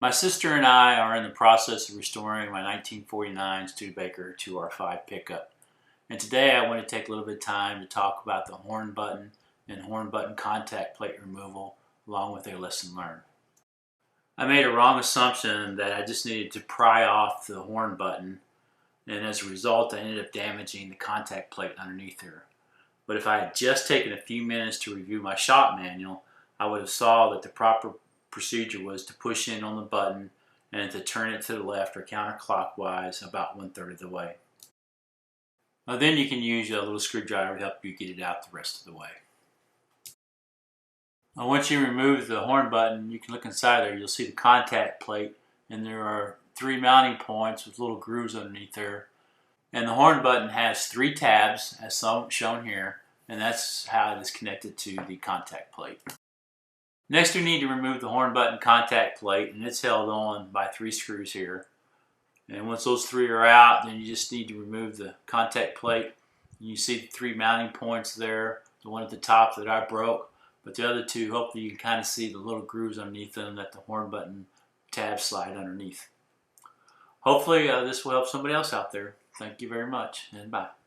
My sister and I are in the process of restoring my 1949 Studebaker 2R5 pickup. And today I want to take a little bit of time to talk about the horn button and horn button contact plate removal along with a lesson learned. I made a wrong assumption that I just needed to pry off the horn button, and as a result I ended up damaging the contact plate underneath there. But if I had just taken a few minutes to review my shop manual, I would have saw that the proper procedure was to push in on the button and to turn it to the left or counterclockwise about 1/3 of the way. Then you can use a little screwdriver to help you get it out the rest of the way. Once you remove the horn button, you can look inside there. You'll see the contact plate, and there are 3 mounting points with little grooves underneath there. And the horn button has 3 tabs, as shown here, and that's how it is connected to the contact plate. Next, we need to remove the horn button contact plate, and it's held on by 3 screws here. And once those 3 are out, then you just need to remove the contact plate. You see the 3 mounting points there, the one at the top that I broke, but the other 2, hopefully you can kind of see the little grooves underneath them that the horn button tabs slide underneath. Hopefully this will help somebody else out there. Thank you very much, and bye.